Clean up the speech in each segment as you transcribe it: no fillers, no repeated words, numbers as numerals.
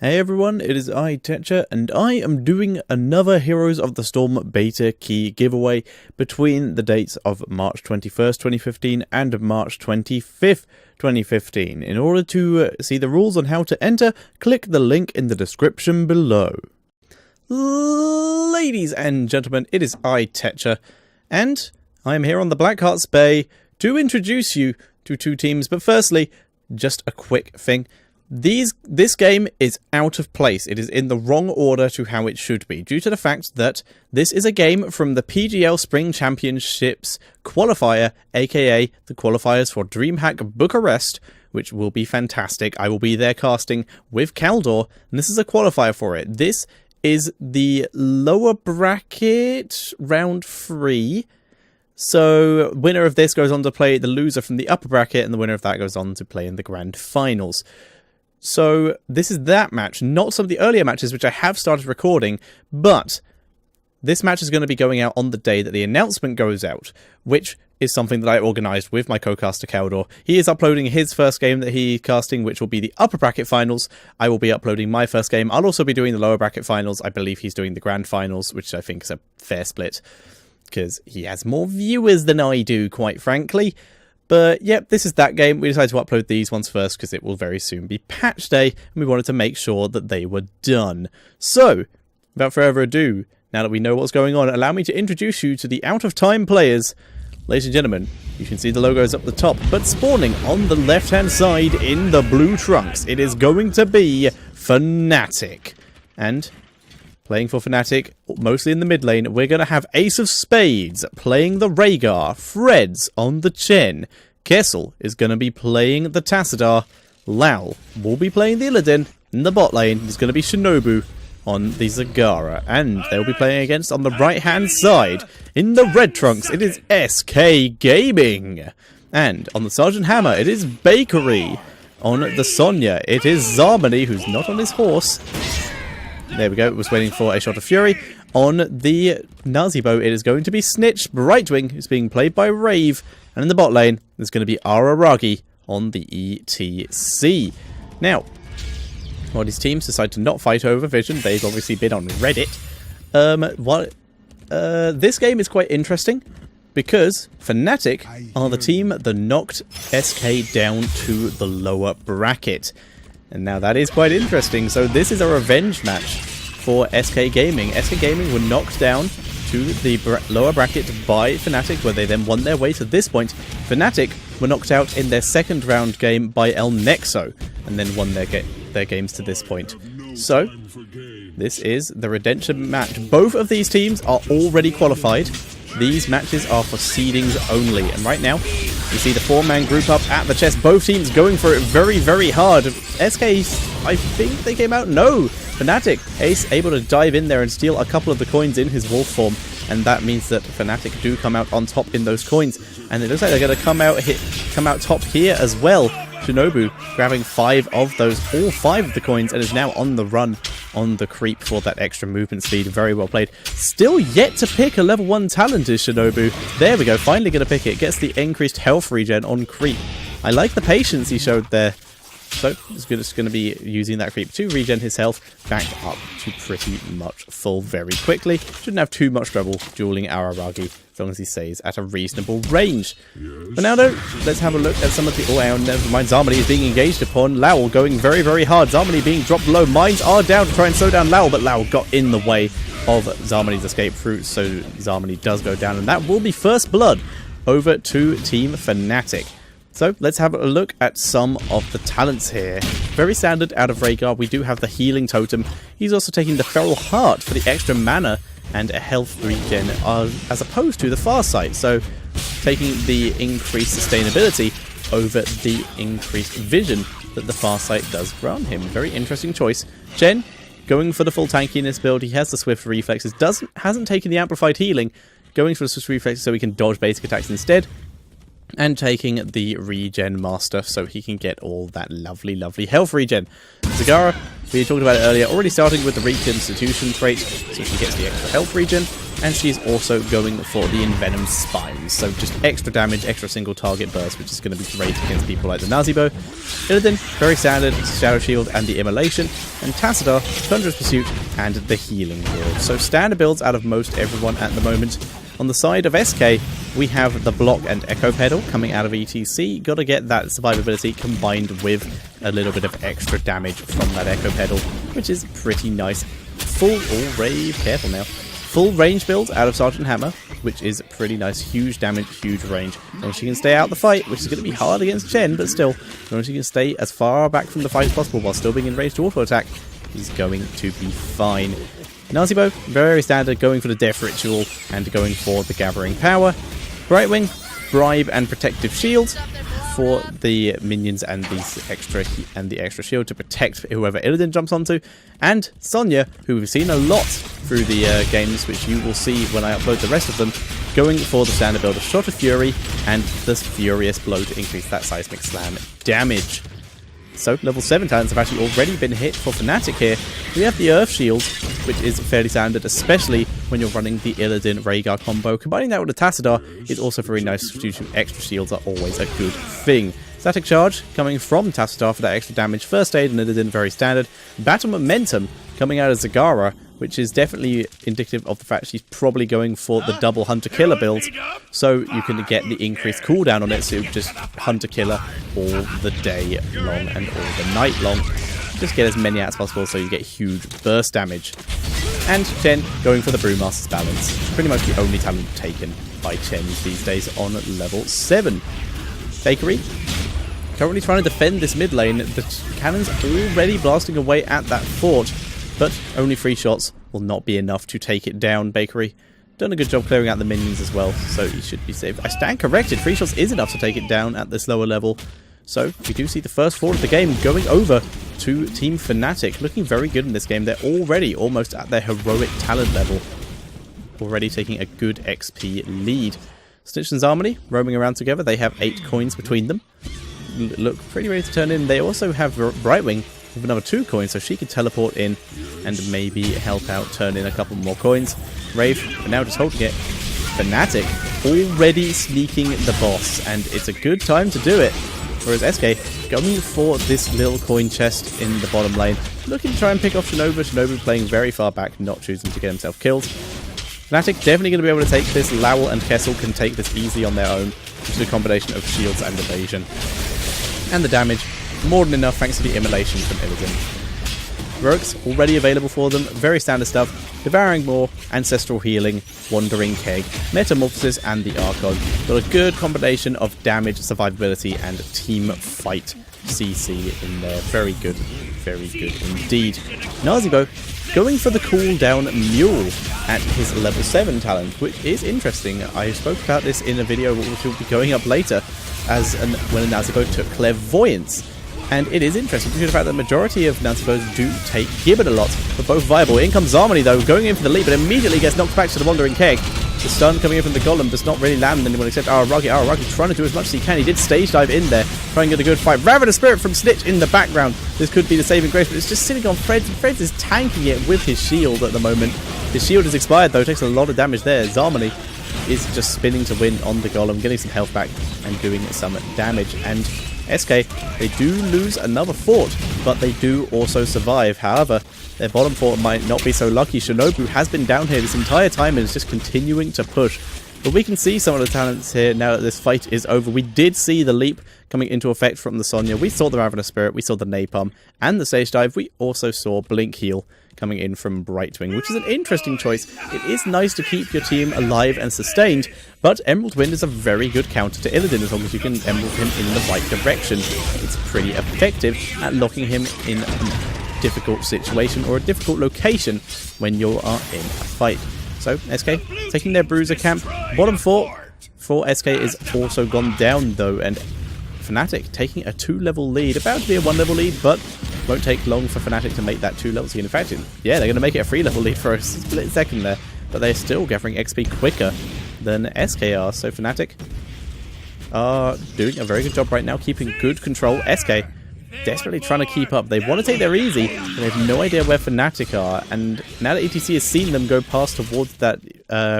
Hey everyone, it is I, Tetcher, and I am doing another Heroes of the Storm beta key giveaway between the dates of March 21st, 2015 and March 25th, 2015. In order to see the rules on how to enter, click the link in the description below. Ladies and gentlemen, it is I, Tetcher, and I am here on the Black Hearts Bay to introduce you to two teams, but firstly, just a quick thing. This game is out of place. It is in the wrong order to how it should be, due to the fact that this is a game from the PGL Spring Championships qualifier, aka the qualifiers for DreamHack Bucharest, which will be fantastic. I will be there casting with Kaldor, and this is a qualifier for it. This is the lower bracket, round 3. So, winner of this goes on to play the loser from the upper bracket, and the winner of that goes on to play in the grand finals. So, this is that match, not some of the earlier matches, which I have started recording, but this match is going to be going out on the day that the announcement goes out, which is something that I organised with my co-caster Kaldor. He is uploading his first game that he's casting, which will be the upper bracket finals. I will be uploading my first game. I'll also be doing the lower bracket finals. I believe he's doing the grand finals, which I think is a fair split, because he has more viewers than I do, quite frankly. But, yep, this is that game. We decided to upload these ones first because it will very soon be patch day, and we wanted to make sure that they were done. So, without further ado, now that we know what's going on, allow me to introduce you to the out-of-time players. Ladies and gentlemen, you can see the logos up the top, but spawning on the left-hand side in the blue trunks, it is going to be Fnatic. And playing for Fnatic, mostly in the mid lane, we're going to have Ace of Spades playing the Rhaegar, Freds on the Chen, Kessel is going to be playing the Tassadar, Lal will be playing the Illidan, in the bot lane is going to be Shinobu on the Zagara, and they'll be playing against, on the right hand side, in the red trunks, it is SK Gaming, and on the Sergeant Hammer, it is Bakery, on the Sonya, it is Zarmany, who's not on his horse. There we go, it was waiting for a shot of Fury. On the Nazibo, it is going to be Snitch, Brightwing, who's being played by Rave. And in the bot lane, there's going to be Araragi on the ETC. Now, while these teams decide to not fight over Vision, they've obviously been on Reddit. This game is quite interesting, because Fnatic are the team that knocked SK down to the lower bracket. And now that is quite interesting. So this is a revenge match for SK Gaming. SK Gaming were knocked down to the lower bracket by Fnatic, where they then won their way to this point. Fnatic were knocked out in their second round game by El Nexo, and then won their games to this point. So, this is the redemption match. Both of these teams are already qualified. These matches are for seedings only. And right now, you see the 4-man group up at the chest. Both teams going for it very, very hard. SK, I think they came out. No! Fnatic, Ace able to dive in there and steal a couple of the coins in his wolf form. And that means that Fnatic do come out on top in those coins. And it looks like they're going to come out top here as well. Shinobu grabbing 5 of those, all 5 of the coins, and is now on the run, on the creep for that extra movement speed. Very well played. Still yet to pick a level 1 talent is Shinobu. There we go, finally going to pick it. Gets the increased health regen on creep. I like the patience he showed there. So, he's just going to be using that creep to regen his health back up to pretty much full very quickly. Shouldn't have too much trouble dueling Araragi, as long as he stays at a reasonable range. Yes. But now though, let's have a look at some of the... Oh, never mind, Zarmany is being engaged upon. Lal going very, very hard. Zarmany being dropped low. Mines are down to try and slow down Lal, but Lal got in the way of Zarmany's escape route, so Zarmany does go down, and that will be first blood over to Team Fnatic. So, let's have a look at some of the talents here. Very standard out of Rhaegar, we do have the healing totem. He's also taking the Feral Heart for the extra mana and a health regen, as opposed to the Farsight. So, taking the increased sustainability over the increased vision that the Farsight does grant him. Very interesting choice. Chen, going for the full tankiness build. He has the swift reflexes, hasn't taken the amplified healing, going for the swift reflexes so he can dodge basic attacks instead. And taking the regen master so he can get all that lovely, lovely health regen. Zagara, we talked about it earlier, already starting with the reconstitution trait, so she gets the extra health regen. and she's also going for the Envenomed Spines, so just extra damage, extra single target burst, which is going to be great against people like the Nazeebo. Illidan, very standard, Shadow Shield and the Immolation, and Tassadar, Thunderous Pursuit and the Healing Ward. So standard builds out of most everyone at the moment. On the side of SK, we have the Block and Echo Pedal coming out of ETC. Got to get that survivability combined with a little bit of extra damage from that Echo Pedal, which is pretty nice. Full range build out of Sergeant Hammer, which is pretty nice. Huge damage, huge range. As long as she can stay out the fight, which is going to be hard against Chen, but still, as long as she can stay as far back from the fight as possible while still being in range to auto attack, is going to be fine. Nazeebo, very standard, going for the Death Ritual and going for the Gathering Power. Brightwing, Bribe and Protective Shield for the minions and the extra shield to protect whoever Illidan jumps onto. And Sonya, who we've seen a lot through the games, which you will see when I upload the rest of them, going for the standard build of Shot of Fury and this Furious Blow to increase that Seismic Slam damage. So, level 7 talents have actually already been hit for Fnatic here. We have the Earth Shield, which is fairly standard, especially when you're running the Illidan Rhaegar combo. Combining that with the Tassadar is also very nice due to extra shields are always a good thing. Static Charge coming from Tassadar for that extra damage. First Aid and Illidan, very standard. Battle Momentum coming out of Zagara, which is definitely indicative of the fact she's probably going for the double Hunter-Killer build, so you can get the increased cooldown on it, so just Hunter-Killer all the day long and all the night long. Just get as many out as possible so you get huge burst damage. And Chen going for the Brewmaster's Balance. Pretty much the only talent taken by Chen these days on level 7. Bakery currently trying to defend this mid lane. The cannon's already blasting away at that fort, but only 3 shots will not be enough to take it down. Bakery done a good job clearing out the minions as well, so he should be safe. I stand corrected, 3 shots is enough to take it down at this lower level. So we do see the first fort of the game going over to Team Fnatic. Looking very good in this game. They're already almost at their heroic talent level. Already taking a good XP lead. Stitch and Harmony roaming around together. They have 8 coins between them. Look pretty ready to turn in. They also have Brightwing with another 2 coins, so she could teleport in and maybe help out turn in a couple more coins. Rave, but now just holding it. Fnatic already sneaking the boss, and it's a good time to do it. Whereas SK going for this little coin chest in the bottom lane, looking to try and pick off Shinobu. Shinobu playing very far back, not choosing to get himself killed. Fnatic definitely going to be able to take this. Lowell and Kessel can take this easy on their own, which is a combination of shields and evasion. And the damage, more than enough thanks to the Immolation from Illidan. Rogues already available for them, very standard stuff. Devouring Maw, Ancestral Healing, Wandering Keg, Metamorphosis and the Archon. Got a good combination of damage, survivability and team fight CC in there. Very good indeed. Nazeebo going for the cooldown Mule at his level 7 talent, which is interesting. I spoke about this in a video which will be going up later when Nazeebo took Clairvoyance. And it is interesting to the fact that the majority of Nazeebos do take Gibbon a lot, but both viable. In comes Harmony though, going in for the lead, but immediately gets knocked back to the Wandering Keg. The stun coming in from the Golem does not really land anyone except Araragi. Araragi trying to do as much as he can. He did stage dive in there, trying to get a good fight. Ravenous Spirit from Snitch in the background. This could be the saving grace, but it's just sitting on Fred. Fred is tanking it with his shield at the moment. His shield is expired though, takes a lot of damage there. Zarmony is just spinning to win on the Golem, getting some health back and doing some damage. And SK, they do lose another fort, but they do also survive. However, their bottom fort might not be so lucky. Shinobu has been down here this entire time and is just continuing to push. But we can see some of the talents here now that this fight is over. We did see the leap coming into effect from the Sonya. We saw the Ravenous Spirit, we saw the Napalm, and the Sage Dive. We also saw Blink Heal coming in from Brightwing, which is an interesting choice. It is nice to keep your team alive and sustained, but Emerald Wind is a very good counter to Illidan as long as you can Emerald him in the right direction. It's pretty effective at locking him in a difficult situation or a difficult location when you are in a fight. So, SK taking their Bruiser camp. Bottom fort for SK is also gone down though, and Fnatic taking a 2-level lead. About to be a 1-level lead, but won't take long for Fnatic to make that 2 levels. In fact, yeah, they're going to make it a 3-level lead for a split second there, but they're still gathering XP quicker than SK are. So Fnatic are doing a very good job right now, keeping good control. SK desperately trying to keep up. They want to take their easy, but they have no idea where Fnatic are. And now that ETC has seen them go past towards that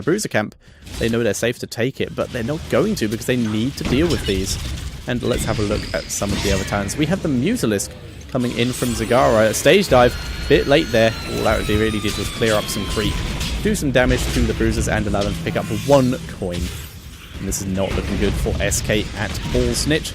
bruiser camp, they know they're safe to take it, but they're not going to because they need to deal with these. And let's have a look at some of the other talents. We have the Mutalisk coming in from Zagara. A stage dive, bit late there. All that they really did was clear up some creep, do some damage to the bruisers, and allow them to pick up 1 coin. And this is not looking good for SK at all. Snitch,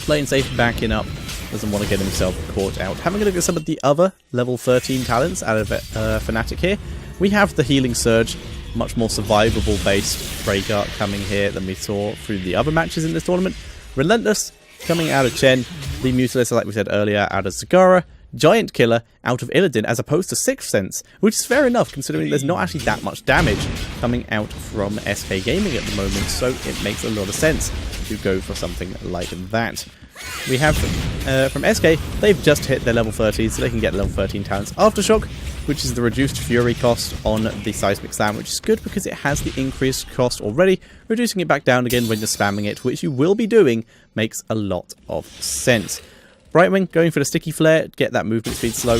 playing safe, backing up. Doesn't want to get himself caught out. Having a look at some of the other level 13 talents out of Fnatic here. We have the Healing Surge, much more survivable based breaker coming here than we saw through the other matches in this tournament. Relentless coming out of Chen. The Mutalisk, like we said earlier, out of Zagara. Giant Killer out of Illidan, as opposed to Sixth Sense, which is fair enough considering there's not actually that much damage coming out from SK Gaming at the moment, so it makes a lot of sense to go for something like that. We have from SK, they've just hit their level 13, so they can get level 13 talents Aftershock, which is the reduced Fury cost on the Seismic Slam, which is good because it has the increased cost already. Reducing it back down again when you're spamming it, which you will be doing, makes a lot of sense. Brightwing going for the Sticky Flare, get that movement speed slow.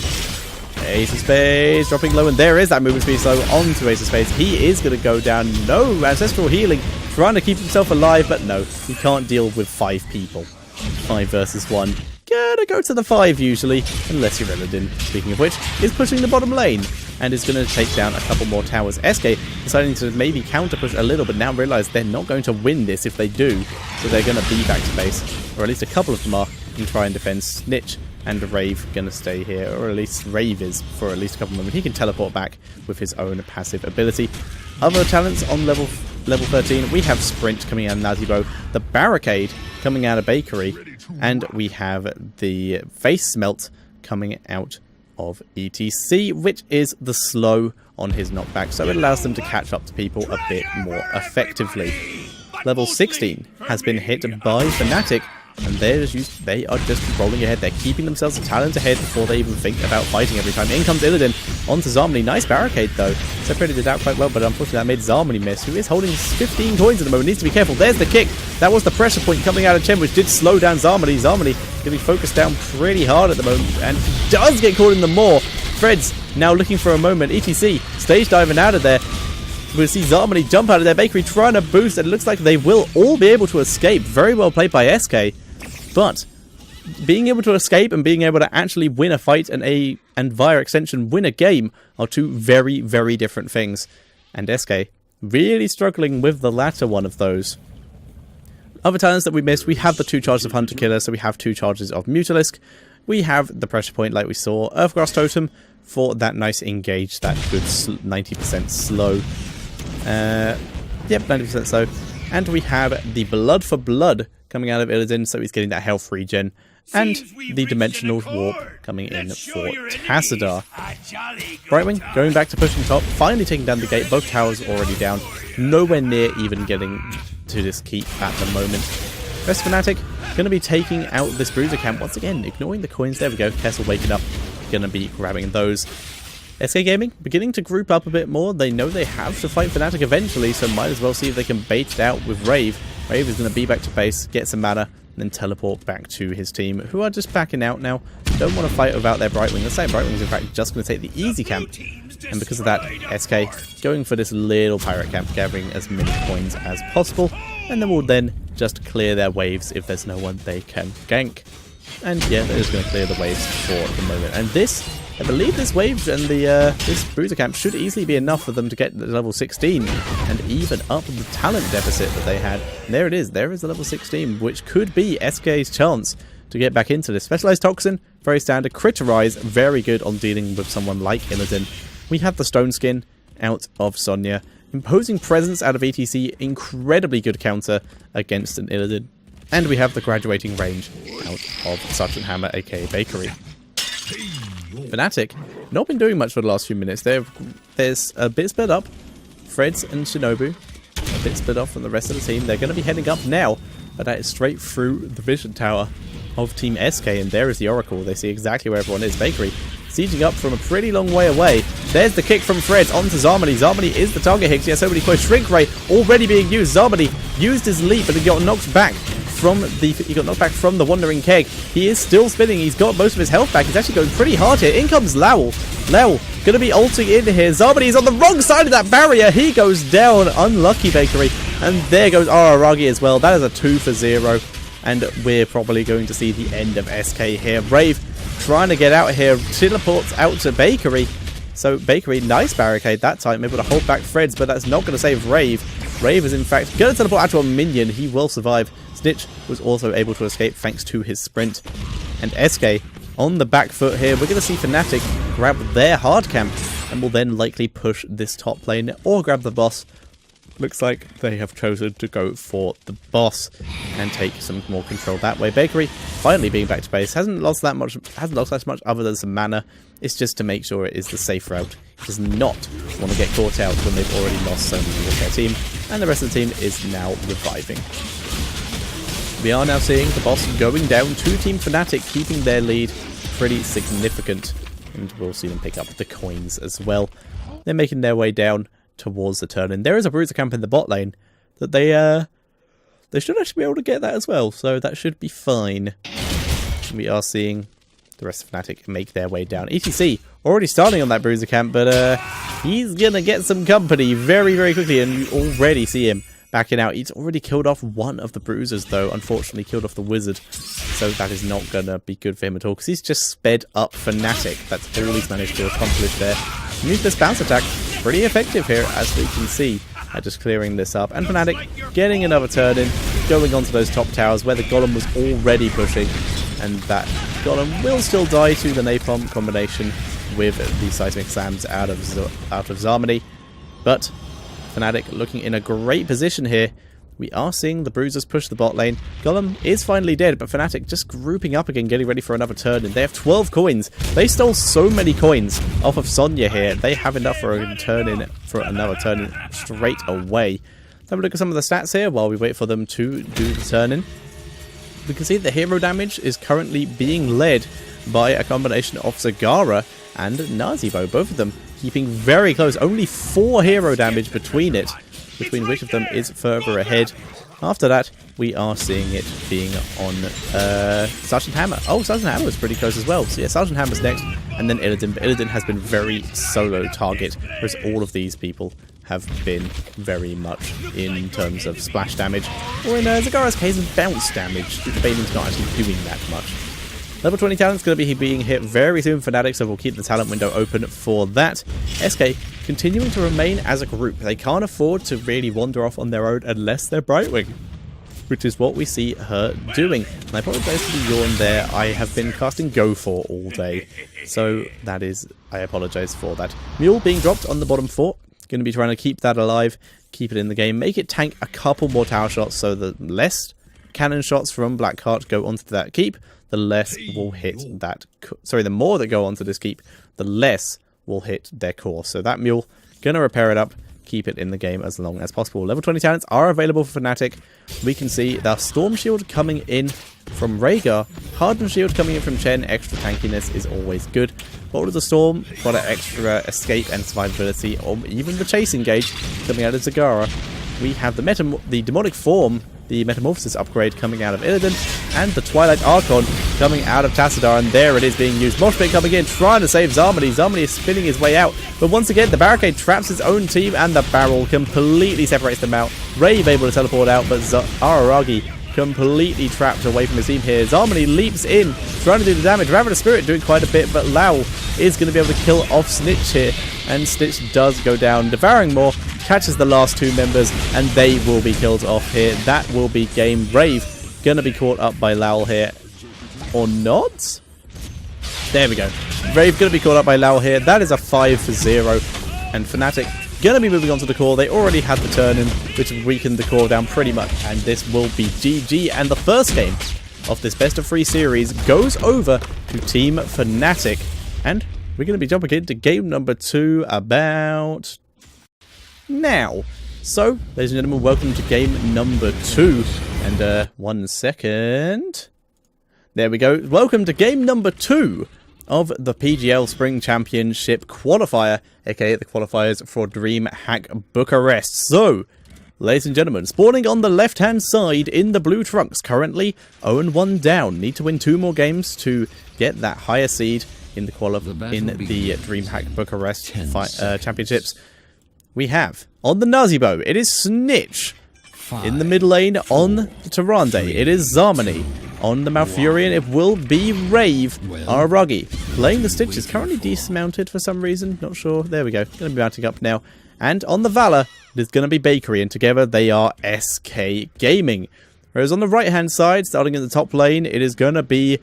Ace of Spades dropping low, and there is that movement speed slow onto Ace of Spades. He is going to go down. No, Ancestral Healing, trying to keep himself alive, but no, he can't deal with 5 people. 5 versus 1. Gonna go to the 5 usually, unless you're Illidan, speaking of which, is pushing the bottom lane and is going to take down a couple more towers. SK deciding to maybe counter push a little, but now realize they're not going to win this if they do, so they're going to be back to base, or at least a couple of them are, and try and defend. Snitch and Rave going to stay here, or at least Rave is for at least a couple of moments. He can teleport back with his own passive ability. Other talents on level 13, we have Sprint coming out of Nazibo, the Barricade coming out of Bakery, and we have the Face Smelt coming out of ETC, which is the slow on his knockback, so it allows them to catch up to people a bit more effectively. Level 16 has been hit by Fnatic, and they are just rolling ahead. They're keeping themselves a talent ahead before they even think about fighting every time. In comes Illidan onto Zarmony. Nice barricade though. Separated it out quite well, but unfortunately that made Zarmony miss, who is holding 15 coins at the moment. Needs to be careful. There's the kick. That was the pressure point coming out of Chen, which did slow down Zarmony. Zarmony going to be focused down pretty hard at the moment, and he does get caught in the maw. Fred's now looking for a moment. ETC stage diving out of there. We'll see Zarmony jump out of their Bakery trying to boost, and it looks like they will all be able to escape. Very well played by SK. But being able to escape and being able to actually win a fight and via extension win a game are 2 very, very different things. And SK really struggling with the latter one of those. Other talents that we missed, we have the 2 charges of Hunter Killer, so we have 2 charges of Mutalisk. We have the Pressure Point like we saw, Earthgrass Totem for that nice engage, that good 90% slow. Yep, 90% slow. And we have the Blood for Blood coming out of Illidan, so he's getting that health regen, and the Dimensional Warp coming in for Tassadar. Brightwing going back to pushing top, finally taking down the gate, both towers already down, nowhere near even getting to this keep at the moment. Rest Fnatic going to be taking out this Bruiser camp once again, ignoring the coins. There we go, Kessel waking up, going to be grabbing those. SK Gaming beginning to group up a bit more. They know they have to fight Fnatic eventually, so might as well see if they can bait it out with Rave. Rave is going to be back to base, get some mana, and then teleport back to his team, who are just backing out now. Don't want to fight without their Brightwing. The same Brightwing is in fact just going to take the easy camp, and because of that, SK going for this little pirate camp, gathering as many coins as possible, and then will then just clear their waves if there's no one they can gank. And yeah, they're just going to clear the waves for the moment. And this, I believe this wave and this Bruiser camp should easily be enough for them to get to level 16 and even up the talent deficit that they had. And there it is. There is the level 16, which could be SK's chance to get back into this. Specialized Toxin, very standard. Critterize, very good on dealing with someone like Illidan. We have the Stone Skin out of Sonya. Imposing Presence out of ETC, incredibly good counter against an Illidan. And we have the Graduating Range out of Sergeant Hammer, aka Bakery. Fnatic, not been doing much for the last few minutes. There's a bit split up. Freds and Shinobu, a bit split off from the rest of the team. They're going to be heading up now, but that is straight through the Vision Tower of Team SK, and there is the Oracle. They see exactly where everyone is. Bakery sieging up from a pretty long way away. There's the kick from Freds onto Zarmony. Zarmony is the target hit. He has so many close. Shrink Ray already being used. Zarmony used his leap, but he got knocked back from the Wandering Keg. He is still spinning. He's got most of his health back. He's actually going pretty hard here. In comes Lowell. Lowell going to be ulting in here. Zarmany is on the wrong side of that barrier. He goes down. Unlucky Bakery. And there goes Araragi as well. That is a 2 for 0. And we're probably going to see the end of SK here. Brave trying to get out here. Teleports out to Bakery. So Bakery, nice barricade that time. Able to hold back Freds, but that's not going to save Rave. Rave is in fact going to teleport out to a minion. He will survive. Snitch was also able to escape thanks to his sprint. And SK on the back foot here. We're going to see Fnatic grab their hard camp and will then likely push this top lane or grab the boss. Looks like they have chosen to go for the boss and take some more control that way. Bakery finally being back to base. Hasn't lost that much other than some mana. It's just to make sure it is the safe route. He does not want to get caught out when they've already lost so many of their team. And the rest of the team is now reviving. We are now seeing the boss going down to Team Fnatic, keeping their lead pretty significant. And we'll see them pick up the coins as well. They're making their way down towards the turn, and there is a Bruiser camp in the bot lane that they should actually be able to get that as well, so that should be fine. We are seeing the rest of Fnatic make their way down. ETC already starting on that Bruiser camp, but he's gonna get some company very, very quickly, and you already see him backing out. He's already killed off one of the Bruisers, though. Unfortunately, killed off the Wizard, so that is not gonna be good for him at all, because he's just sped up Fnatic. That's all he's managed to accomplish there. Use this bounce attack. Pretty effective here, as we can see, at just clearing this up. And Fnatic getting another turn in, going onto those top towers where the Golem was already pushing. And that Golem will still die to the Napalm combination with the Seismic Slams out of Zarmany. But Fnatic looking in a great position here. We are seeing the Bruisers push the bot lane. Golem is finally dead, but Fnatic just grouping up again, getting ready for another turn. And they have 12 coins. They stole so many coins off of Sonya here. They have enough for a turn in, for another turn in straight away. Let's have a look at some of the stats here while we wait for them to do the turn in. We can see the hero damage is currently being led by a combination of Zagara and Nazeebo. Both of them keeping very close. Only 4 hero damage between which of them is further ahead. After that, we are seeing it being on Sergeant Hammer. Oh, Sergeant Hammer is pretty close as well. So yeah, Sergeant Hammer's next, and then Illidan. But Illidan has been very solo target, whereas all of these people have been very much in terms of splash damage, or in Zagara's case, bounce damage. Bane's not actually doing that much. Level 20 talent's going to be being hit very soon for Fnatic, so we'll keep the talent window open for that. SK continuing to remain as a group. They can't afford to really wander off on their own unless they're Brightwing, which is what we see her doing. And I apologize for the yawn there. I have been casting Go For all day, so that is, I apologize for that. Mule being dropped on the bottom 4. Going to be trying to keep that alive, keep it in the game, make it tank a couple more tower shots so that less cannon shots from Blackheart go onto that keep, the less will hit that... Sorry, the more that go onto this keep, the less will hit their core. So that Mule, going to repair it up, keep it in the game as long as possible. Level 20 talents are available for Fnatic. We can see the Storm Shield coming in from Rhaegar, Hardened Shield coming in from Chen. Extra tankiness is always good. Bolt of the Storm, got an extra escape and survivability, or even the Chase Engage coming out of Zagara. We have the Demonic Form, the Metamorphosis upgrade coming out of Illidan, and the Twilight Archon coming out of Tassadar, and there it is being used. Moshpit coming in, trying to save Zarmany. Zarmany is spinning his way out, but once again, the barricade traps his own team, and the barrel completely separates them out. Rave able to teleport out, but Araragi completely trapped away from his team here. Zarmany leaps in, trying to do the damage. Ravenous Spirit doing quite a bit, but Lau is going to be able to kill off Snitch here, and Snitch does go down. Devouring Maw catches the last 2 members, and they will be killed off here. That will be game. Brave going to be caught up by Lowell here, or not? There we go. Brave going to be caught up by Lowell here. That is a 5 for 0, and Fnatic going to be moving on to the core. They already had the turn in, which weakened the core down pretty much, and this will be GG. And the first game of this best of 3 series goes over to Team Fnatic, and we're going to be jumping into game number 2 about now. So, ladies and gentlemen, welcome to game number 2, and 1 second. There we go. Welcome to game number 2 of the PGL Spring Championship Qualifier, aka the Qualifiers for DreamHack Bucharest. So, ladies and gentlemen, spawning on the left-hand side in the blue trunks, currently 0-1 down. Need to win 2 more games to get that higher seed in the DreamHack Bucharest Championships. We have, on the Nazibo, it is Snitch. In the mid lane, on the Tyrande, it is Zarmony. On the Malfurion, it will be Rave. Aragi. Playing the Stitch is currently dismounted for some reason. Not sure. There we go. Going to be mounting up now. And on the Valor, it is going to be Bakery. And together, they are SK Gaming. Whereas on the right-hand side, starting in the top lane, it is going to be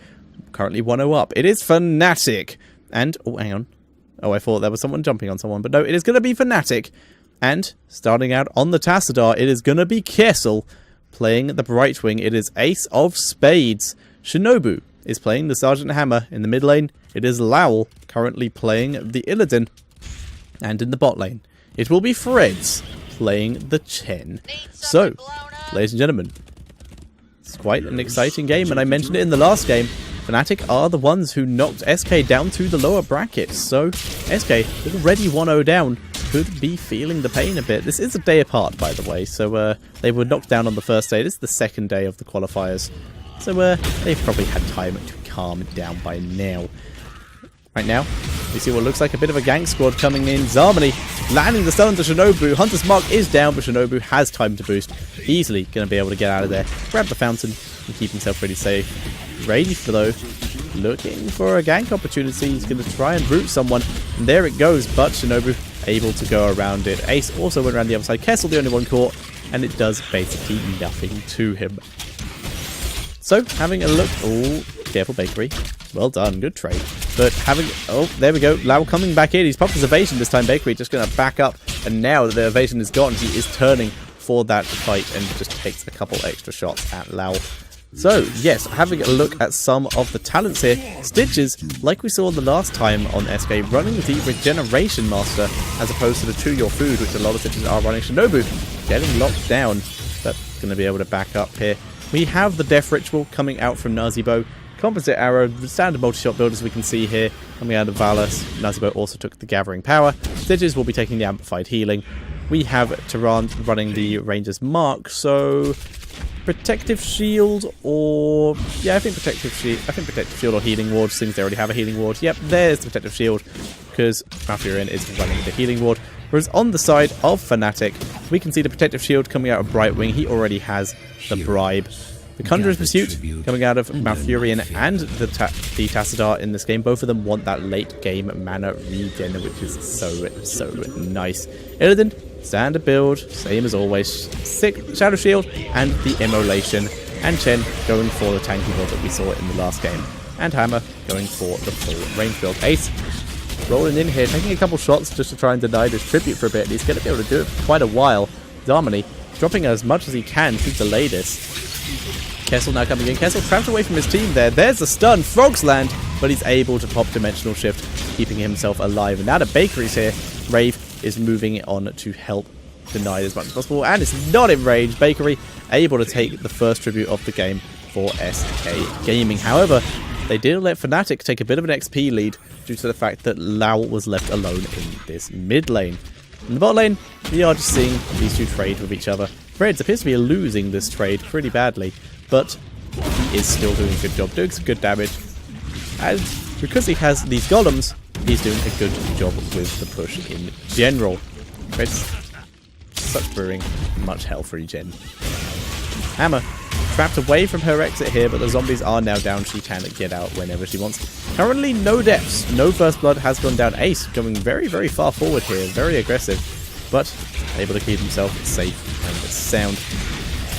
currently 1-0 up. It is Fnatic. And, oh, hang on. Oh, I thought there was someone jumping on someone. But no, it is going to be Fnatic. And starting out on the Tassadar, it is going to be Kessel playing the Brightwing. It is Ace of Spades. Shinobu is playing the Sergeant Hammer. In the mid lane, it is Lowell currently playing the Illidan. And in the bot lane, it will be Freds playing the Chen. So, ladies and gentlemen, it's quite an exciting game. And I mentioned it in the last game. Fnatic are the ones who knocked SK down to the lower brackets. So, SK already 1-0 down. Could be feeling the pain a bit. This is a day apart, by the way, so they were knocked down on the first day. This is the second day of the qualifiers, so they've probably had time to calm down by now. Right now, we see what looks like a bit of a gang squad coming in. Zarmony landing the stun onto Shinobu. Hunter's Mark is down, but Shinobu has time to boost. Easily going to be able to get out of there, grab the fountain, and keep himself pretty safe. Rage, though, looking for a gank opportunity. He's going to try and root someone, and there it goes, but Shinobu able to go around it. Ace also went around the other side. Kessel the only one caught, and it does basically nothing to him. So, having a look... Oh, careful, Bakery. Well done, good trade. But having... Oh, there we go. Lau coming back in. He's popped his evasion this time. Bakery just going to back up, and now that the evasion is gone, he is turning for that fight and just takes a couple extra shots at Lau. So, yes, having a look at some of the talents here. Stitches, like we saw the last time on SK, running the Regeneration Master as opposed to the Chew Your Food, which a lot of Stitches are running. Shinobu getting locked down, but going to be able to back up here. We have the Death Ritual coming out from Nazibo. Composite Arrow, standard multi-shot build as we can see here, coming out of Valor. Nazibo also took the Gathering Power. Stitches will be taking the Amplified Healing. We have Tyrande running the Ranger's Mark, so... Protective Shield or... Yeah, I think Protective Shield or Healing Ward, since they already have a Healing Ward. Yep, there's the Protective Shield, because Malfurion is running the Healing Ward. Whereas on the side of Fnatic, we can see the Protective Shield coming out of Brightwing. He already has the Bribe. The Conjurer's Pursuit coming out of Malfurion and the Tassadar in this game. Both of them want that late game mana regen, which is so nice. Illidan, standard build, same as always. Sick Shadow Shield and the Immolation. And Chen going for the tanky build that we saw in the last game. And Hammer going for the full range build. Ace rolling in here, taking a couple shots just to try and deny this tribute for a bit. He's going to be able to do it for quite a while. Zarmony dropping as much as he can to delay this. Kessel now coming in. Kessel trapped away from his team there. There's the stun. Frogs land, but he's able to pop Dimensional Shift, keeping himself alive. And now the Bakery's here. Rave is moving on to help deny as much as possible. And it's not in range. Bakery able to take the first tribute of the game for SK Gaming. However, they did let Fnatic take a bit of an XP lead due to the fact that Lau was left alone in this mid lane. In the bot lane, we are just seeing these two trade with each other. Freds appears to be losing this trade pretty badly, but he is still doing a good job, doing some good damage. And because he has these golems, he's doing a good job with the push in general. Freds, such brewing, much health regen. Hammer trapped away from her exit here, but the zombies are now down. She can get out whenever she wants. Currently, no deaths. No first blood has gone down. Ace going very, very far forward here. Very aggressive, but able to keep himself safe and sound.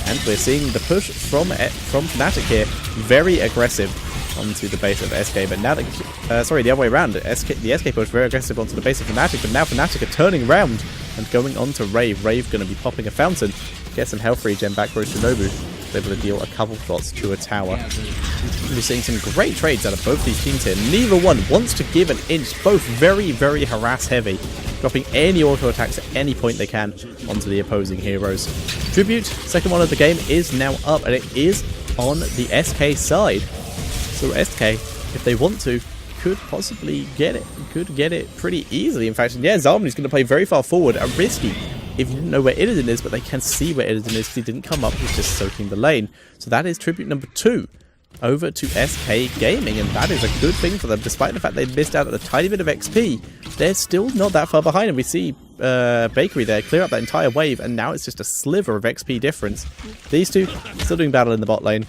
And we're seeing the push from Fnatic here. Very aggressive onto the base of SK, but now sorry, the other way around. The SK push very aggressive onto the base of Fnatic, but now Fnatic are turning around and going on to Rave. Rave going to be popping a fountain. Get some health regen back for Shinobu. Able to deal a couple shots to a tower. We're seeing some great trades out of both these teams here. Neither one wants to give an inch. Both very, very harass heavy, dropping any auto attacks at any point they can onto the opposing heroes. Tribute, second one of the game, is now up, and it is on the SK side. So SK, if they want to, could possibly get it. Could get it pretty easily. In fact, yeah, Zarmany's going to play very far forward. A risky if you didn't know where Illidan is, but they can see where Illidan is because he didn't come up, he's just soaking the lane. So that is tribute number 2 over to SK Gaming, and that is a good thing for them. Despite the fact they missed out on a tiny bit of XP, they're still not that far behind, and we see Bakery there clear up that entire wave, and now it's just a sliver of XP difference. These two still doing battle in the bot lane.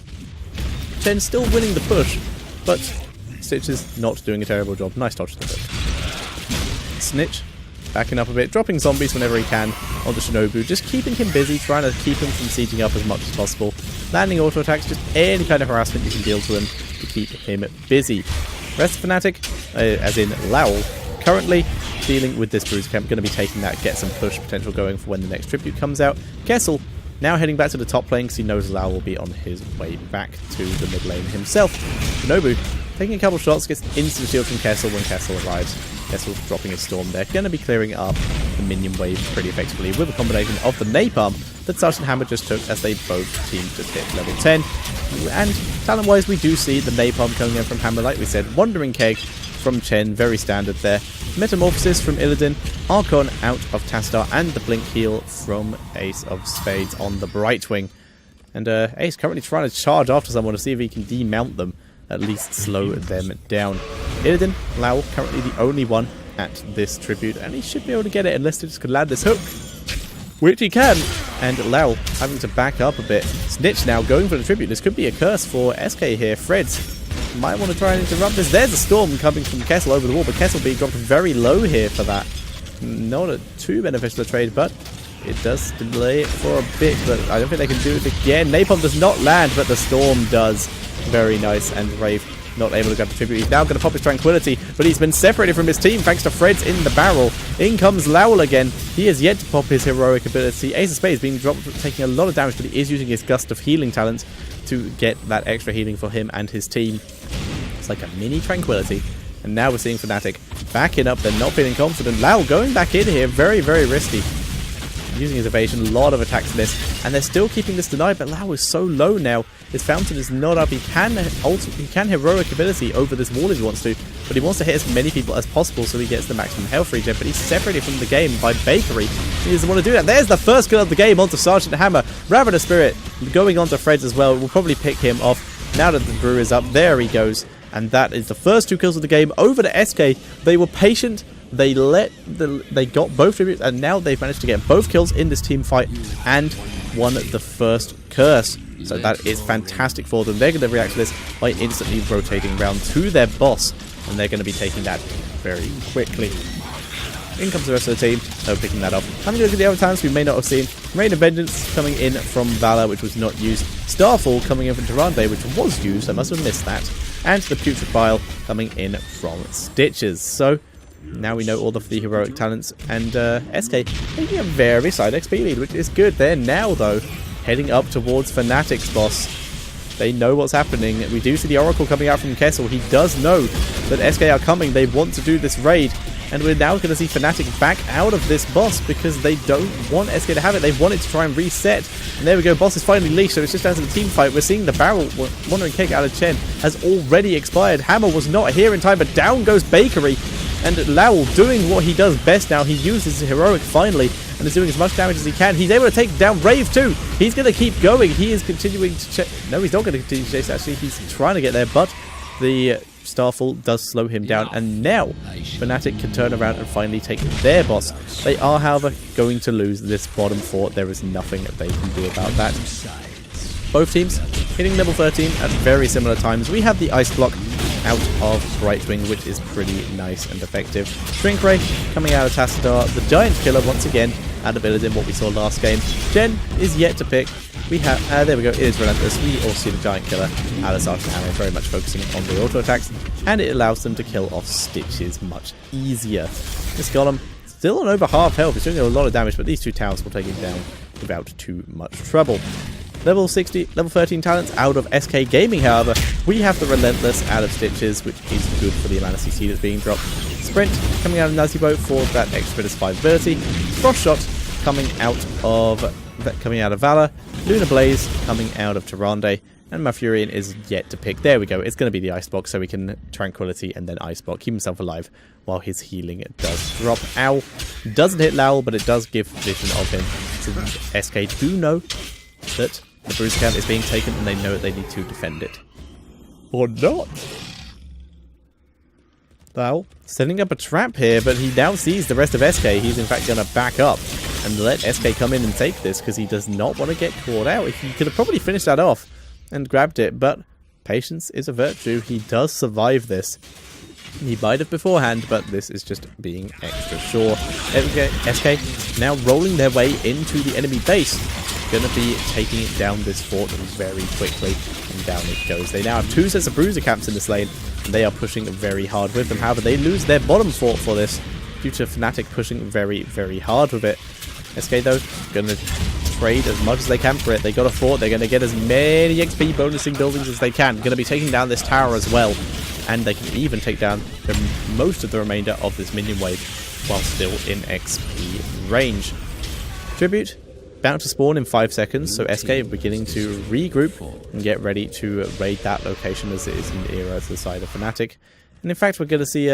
Chen still winning the push, but Stitch is not doing a terrible job. Nice dodge to the hook. Snitch backing up a bit, dropping zombies whenever he can onto Shinobu, just keeping him busy, trying to keep him from sieging up as much as possible. Landing auto attacks, just any kind of harassment you can deal to him to keep him busy. Rest of Fnatic, as in Lowell, currently dealing with this bruise camp, going to be taking that, get some push potential going for when the next tribute comes out. Kessel now heading back to the top lane because he knows Lowell will be on his way back to the mid lane himself. Shinobu taking a couple shots, gets instant shield from Kessel when Kessel arrives. Kessel dropping a storm there, going to be clearing up the minion wave pretty effectively with a combination of the napalm that Sergeant Hammer just took as they both teams just hit level 10. And talent-wise, we do see the napalm coming in from Hammer, like we said. Wandering Keg from Chen, very standard there. Metamorphosis from Illidan, Archon out of Tastar, and the Blink heal from Ace of Spades on the Brightwing. And Ace currently trying to charge after someone to see if he can demount them, at least slow them down. Illidan, Lowell, currently the only one at this tribute, and he should be able to get it unless he just could land this hook, which he can. And Lowell having to back up a bit. Snitch now going for the tribute. This could be a curse for SK here. Freds might want to try and interrupt this. There's a storm coming from Kessel over the wall, but Kessel being dropped very low here for that. Not a too beneficial a trade, but it does delay it for a bit, but I don't think they can do it again. Napalm does not land, but the storm does. Very nice, and Rave not able to grab the tribute. He's now going to pop his Tranquility, but he's been separated from his team thanks to Freds in the barrel. In comes Lowell again. He is yet to pop his heroic ability. Ace of Spades being dropped, taking a lot of damage, but he is using his Gust of Healing talent to get that extra healing for him and his team. It's like a mini Tranquility. And now we're seeing Fnatic backing up. They're not feeling confident. Lowell going back in here, very, very risky. Using his evasion, a lot of attacks miss, and they're still keeping this denied, but Lowell is so low now. His fountain is not up. He can heroic ability over this wall if he wants to, but he wants to hit as many people as possible so he gets the maximum health regen, but he's separated from the game by Bakery. He doesn't want to do that. There's the first kill of the game onto Sergeant Hammer. Ravenous Spirit going onto Freds as well. We'll probably pick him off now that the brew is up. There he goes. And that is the first 2 kills of the game over to SK. They were patient. They got both tributes, and now they've managed to get both kills in this team fight and won the first curse. So that is fantastic for them. They're going to react to this by instantly rotating around to their boss, and they're going to be taking that very quickly. In comes the rest of the team, so picking that up. Having a look at the other times we may not have seen. Rain of Vengeance coming in from Valor, which was not used. Starfall coming in from Durande, which was used. I must have missed that. And the Putrid Bile coming in from Stitches. So now we know all of the heroic talents, and SK taking a very slight XP lead, which is good. They're now, though, heading up towards Fnatic's boss. They know what's happening. We do see the Oracle coming out from Kessel. He does know that SK are coming. They want to do this raid, and we're now going to see Fnatic back out of this boss because they don't want SK to have it. They want it to try and reset. And there we go. Boss is finally leashed, so it's just down to the team fight. We're seeing the barrel Wandering Keg out of Chen has already expired. Hammer was not here in time, but down goes Bakery. And Lowell doing what he does best now. He uses his heroic finally and is doing as much damage as he can. He's able to take down Rave too. He's going to keep going. He is continuing to chase. No, he's not going to continue to chase, actually. He's trying to get there, but the Starfall does slow him down. And now Fnatic can turn around and finally take their boss. They are, however, going to lose this bottom 4. There is nothing they can do about that. Both teams hitting level 13 at very similar times. We have the Ice Block out of Brightwing, which is pretty nice and effective. Shrink Ray coming out of Tassadar. The Giant Killer once again out of Illidan, what we saw last game. Jen is yet to pick. We have, there we go, it is Relentless. We all see the Giant Killer out of Sergeant Hammer, very much focusing on the auto attacks, and it allows them to kill off Stitches much easier. This Golem still on over half health. He's doing a lot of damage, but these 2 towers will take him down without too much trouble. Level 60, level 13 talents out of SK Gaming, however, we have the Relentless out of Stitches, which is good for the amount of CC that's being dropped. Sprint coming out of Nuzzy Boat for that extra bit of survivability. Frost Shot coming out of Valor. Lunar Blaze coming out of Durande. And Malfurion is yet to pick. There we go. It's going to be the Icebox, so we can Tranquility and then Icebox. Keep himself alive while his healing does drop. Owl doesn't hit Lowell, but it does give vision of him. So SK do know that the Bruiser Camp is being taken, and they know that they need to defend it. Or not. Lowell setting up a trap here, but he now sees the rest of SK. He's in fact going to back up and let SK come in and take this, because he does not want to get caught out. He could have probably finished that off and grabbed it, but patience is a virtue. He does survive this. He might have beforehand, but this is just being extra sure. SK now rolling their way into the enemy base. Going to be taking down this fort very quickly, and down it goes. They now have 2 sets of Bruiser Camps in this lane, and they are pushing very hard with them. However, they lose their bottom fort for this, due to Fnatic pushing very, very hard with it. SK, though, going to trade as much as they can for it. They got a fort. They're going to get as many XP bonusing buildings as they can. Going to be taking down this tower as well. And they can even take down most of the remainder of this minion wave while still in XP range. Tribute bound to spawn in 5 seconds, so SK are beginning to regroup and get ready to raid that location as it is nearer to the side of Fnatic. And in fact, we're going to see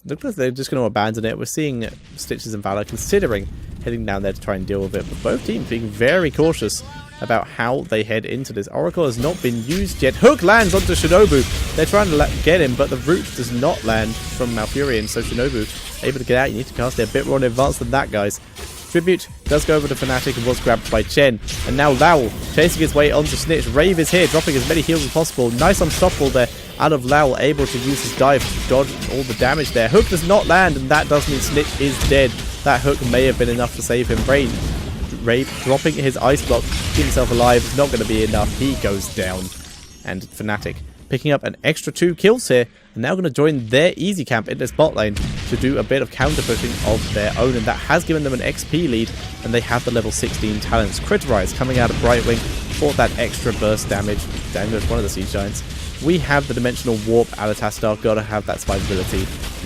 looks like they're just going to abandon it. We're seeing Stitches and Valor considering heading down there to try and deal with it, but both teams being very cautious about how they head into this. Oracle has not been used yet. Hook lands onto Shinobu. They're trying to get him, but the root does not land from Malfurion, so Shinobu able to get out. You need to cast it a bit more in advance than that, guys. Tribute does go over to Fnatic and was grabbed by Chen. And now Lowell chasing his way onto Snitch. Rave is here, dropping as many heals as possible. Nice unstoppable there out of Lowell, able to use his dive to dodge all the damage there. Hook does not land, and that does mean Snitch is dead. That hook may have been enough to save him. Rave dropping his ice block, keeping himself alive, is not going to be enough. He goes down. And Fnatic picking up an extra 2 kills here, and now going to join their easy camp in this bot lane to do a bit of counter pushing of their own, and that has given them an XP lead, and they have the level 16 talents. Criterize coming out of Brightwing for that extra burst damage. Damn, that's one of the Siege Giants. We have the Dimensional Warp out of Tastar, gotta have that survivability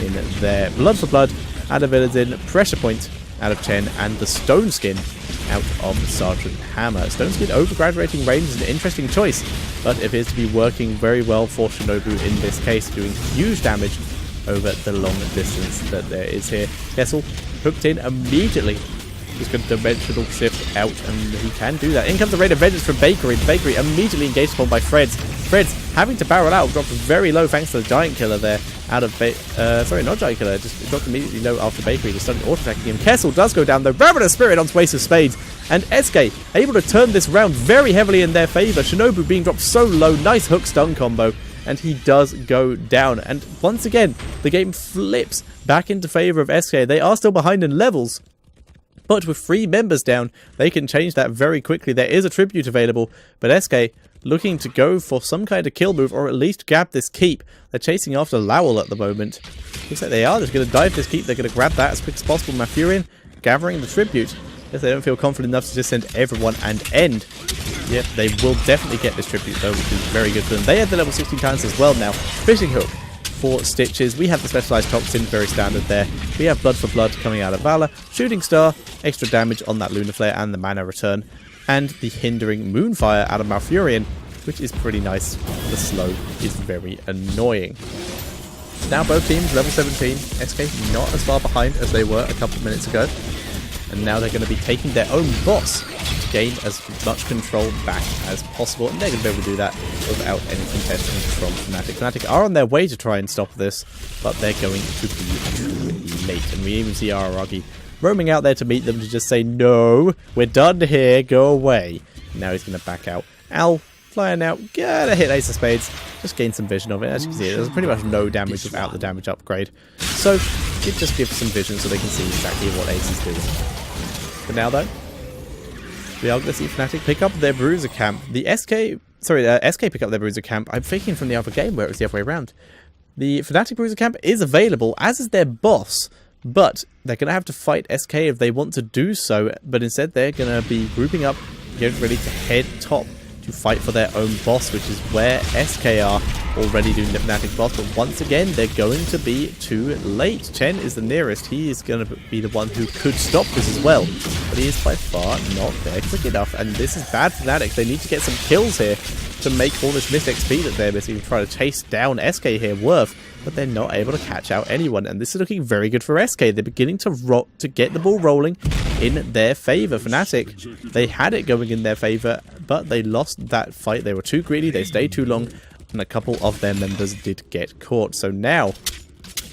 in there. Blood for Blood out of Illidan, Pressure Point out of Chen, and the Stone Skin out of Sergeant Hammer. Stone Skin over graduating range is an interesting choice, but it appears to be working very well for Shinobu in this case, doing huge damage over the long distance that there is here. Kessel hooked in immediately. He's going to Dimensional Shift out, and he can do that. In comes the Raid of Vengeance from Bakery. Bakery immediately engaged upon by Freds. Freds having to barrel out, dropped very low thanks to the Giant Killer there. Out of sorry, not Giant Killer, just dropped immediately low after Bakery, just started auto-attacking him. Kessel does go down, though. Ravenous Spirit onto Ace of Spades, and SK able to turn this round very heavily in their favour. Shinobu being dropped so low, nice hook stun combo, and he does go down. And once again, the game flips back into favour of SK. They are still behind in levels, but with 3 members down, they can change that very quickly. There is a tribute available, but SK looking to go for some kind of kill move, or at least grab this keep. They're chasing after Lowell at the moment. Looks like they are just going to dive this keep. They're going to grab that as quick as possible. Malfurion gathering the tribute. If they don't feel confident enough to just send everyone and end. Yep, they will definitely get this tribute though, which is very good for them. They have the level 16 talents as well now. Fishing Hook for Stitches. We have the specialized toxin, very standard there. We have Blood for Blood coming out of Valor. Shooting Star, extra damage on that Lunar Flare and the mana return. And the hindering Moonfire out of Malfurion, which is pretty nice. The slow is very annoying. Now both teams level 17. SK not as far behind as they were a couple of minutes ago. And now they're going to be taking their own boss to gain as much control back as possible. And they're going to be able to do that without any contesting from Fnatic. Fnatic are on their way to try and stop this, but they're going to be too late. And we even see Araragi roaming out there to meet them to just say, no, we're done here, go away. And now he's going to back out. Al flying out, gonna hit Ace of Spades, just gain some vision of it. As you can see, there's pretty much no damage without the damage upgrade. So it just gives some vision so they can see exactly what Ace is doing. But now though, we are going to see Fnatic pick up their Bruiser Camp. The SK pick up their Bruiser Camp. I'm thinking from the other game where it was the other way around. The Fnatic Bruiser Camp is available, as is their boss. But they're going to have to fight SK if they want to do so. But instead, they're going to be grouping up, getting ready to head top to fight for their own boss, which is where SK are already doing the Fnatic boss. But once again, they're going to be too late. Chen is the nearest. He is going to be the one who could stop this as well. But he is by far not there quick enough. And this is bad for Fnatic. They need to get some kills here to make all this missed XP that they're missing. Try to chase down SK here, Worth. But they're not able to catch out anyone. And this is looking very good for SK. They're beginning to get the ball rolling in their favor. Fnatic, they had it going in their favor, but they lost that fight. They were too greedy. They stayed too long. And a couple of their members did get caught. So now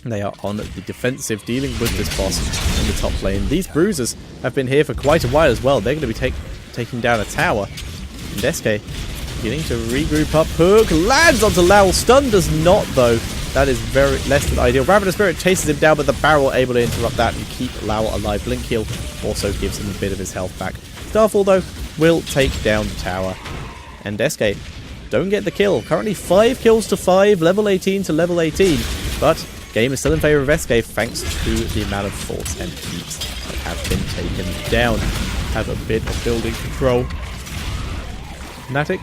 they are on the defensive, dealing with this boss in the top lane. These bruisers have been here for quite a while as well. They're going to be taking down a tower. And SK beginning to regroup up. Hook lands onto Lao. Stun does not, though. That is very less than ideal. Ravenous Spirit chases him down, but the barrel able to interrupt that and keep Lao alive. Blink Heal also gives him a bit of his health back. Starfall, though, will take down the tower. And SK don't get the kill. Currently 5 kills to 5, level 18 to level 18. But game is still in favor of SK thanks to the amount of force and keeps that have been taken down. Have a bit of building control. Fnatic,